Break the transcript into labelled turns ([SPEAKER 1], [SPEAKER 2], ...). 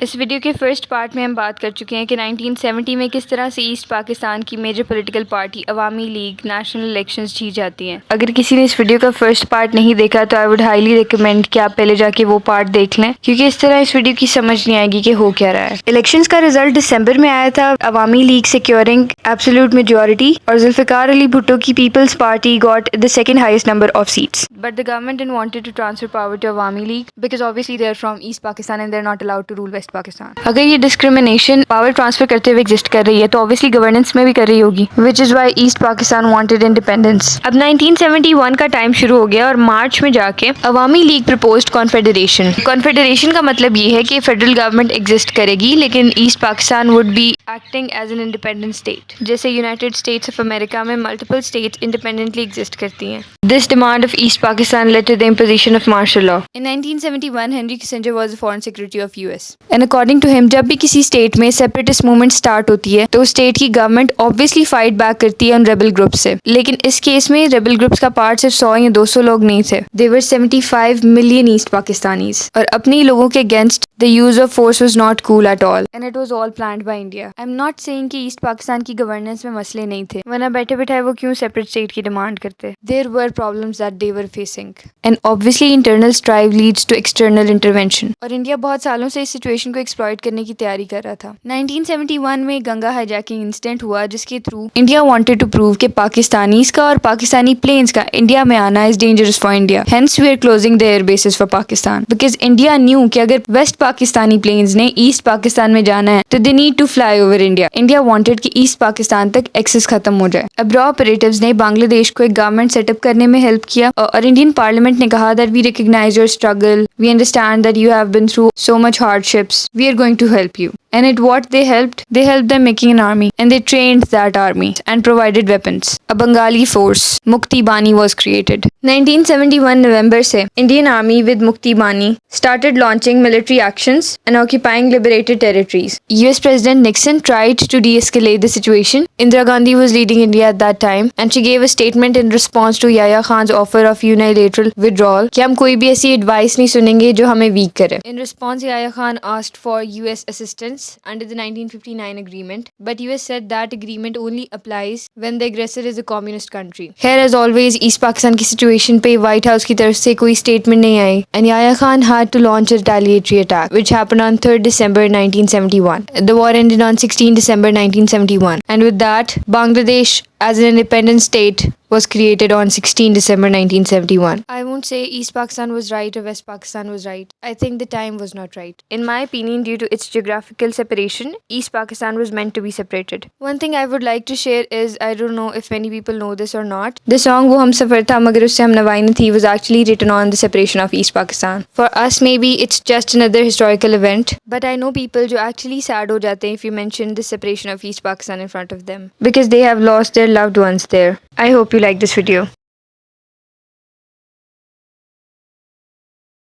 [SPEAKER 1] इस वीडियो के first part में हम बात कर चुके हैं कि 1970 में किस तरह से ईस्ट पाकिस्तान की मेजर पॉलिटिकल पार्टी अवामी लीग नेशनल इलेक्शंस जीत जाती हैं। अगर किसी ने इस वीडियो का फर्स्ट पार्ट नहीं देखा तो आई वुड हाईली रिकमेंड कि आप पहले जाके वो पार्ट देख लें, क्योंकि इस तरह इस वीडियो की समझ नहीं आएगी कि हो क्या रहा है। इलेक्शंस का रिजल्ट दिसंबर में आया था, Awami League securing absolute majority, और जुल्फिकार अली भुट्टो की Peoples Party got the second highest number of seats. But the government didn't wanted to transfer power to Awami League because obviously they are from East Pakistan and they are not allowed to rule West Pakistan. अगर ये discrimination power transfer करते हुए exist कर रही है तो obviously governance में भी कर रही होगी, which is why East Pakistan wanted independence. अब 1971 का टाइम शुरू हो गया और मार्च में जाके अवामी लीग प्रपोज्ड कॉन्फेडरेशन। कॉन्फेडरेशन का मतलब ये है कि फेडरल गवर्नमेंट एग्जिस्ट करेगी लेकिन East Pakistan would be acting as an independent state, जैसे यूनाइटेड स्टेट्स ऑफ अमेरिका में मल्टीपल स्टेट्स इंडिपेंडेंटली एग्जिस्ट करती हैं। This demand of East Pakistan led to the imposition of martial law. In 1971, Henry Kissinger was the foreign secretary of US. And according to him, जब भी किसी state में separatist movement start होती है तो state की गवर्नमेंट ऑब्वियसली फाइट बैक करती है उन रेबल ग्रुप से, लेकिन इस केस में रेबल ग्रुप्स का पार्ट सिर्फ 100 या 200 लोग नहीं थे। They were 75 million east Pakistanis, और अपने लोगों के against the use of force was not cool at all and it was all planned by India. I'm not saying कि ईस्ट पाकिस्तान की गवर्नेंस में मसले नहीं थे, वरना बैठे बैठाए वो क्यों सेपरेट स्टेट की डिमांड करते। There were problems that they were facing and obviously internal strife leads to external intervention, और इंडिया बहुत सालों से इस सिचुएशन को एक्सप्लॉइट करने की तैयारी कर रहा था। 1971 में गंगा हाईजैकिंग इंसिडेंट हुआ जिसके through India wanted to prove कि पाकिस्तानीज का और पाकिस्तानी प्लेन्स का इंडिया में आना is dangerous for India, hence we are closing the air bases for Pakistan, because India knew कि अगर वेस्ट पाकिस्तानी प्लेन्स ने ईस्ट पाकिस्तान में जाना है तो they need to fly over India. India wanted कि ईस्ट पाकिस्तान तक एक्सेस खत्म हो जाए। अब्रॉड ऑपरेटिव्स ने बांग्लादेश को एक गवर्नमेंट सेटअप करने में हेल्प किया और इंडियन पार्लियामेंट ने कहा that we recognise your struggle, we understand that you have been through so much hardships, we are going to help you. And at what they helped them making an army, and they trained that army and provided weapons. A Bengali force, Mukti Bani, was created. 1971 November से Indian Army with Mukti Bani started launching military actions and occupying liberated territories. US President Nixon tried to de-escalate the situation. Indira Gandhi was leading India at that time and she gave a statement in response to Yahya Khan's offer of unilateral withdrawal कि हम कोई भी ऐसी advice नहीं सुनेंगे जो हमें weak करे. In response, Yahya Khan asked for US assistance under the 1959 agreement, but US said that agreement only applies when the aggressor is a communist country. Here, as always, East Pakistan की situation पे White House की तरफ से कोई statement नहीं आई, and Yahya Khan had to launch a retaliatory attack, which happened on 3rd December 1971. The war ended on 16 December 1971, and with that, Bangladesh as an independent state was created on 16 December 1971. I won't say East Pakistan was right or West Pakistan was right. I think the time was not right. In my opinion, due to its geographical separation, East Pakistan was meant to be separated. One thing I would like to share is, I don't know if many people know this or not, the song वो हम सफर था मगर उससे हम नवाई न थी was actually written on the separation of East Pakistan. For us, maybe it's just another historical event, but I know people जो actually sad हो जाते हैं if you mention the separation of East Pakistan in front of them because they have lost their loved ones there. I hope you like this video.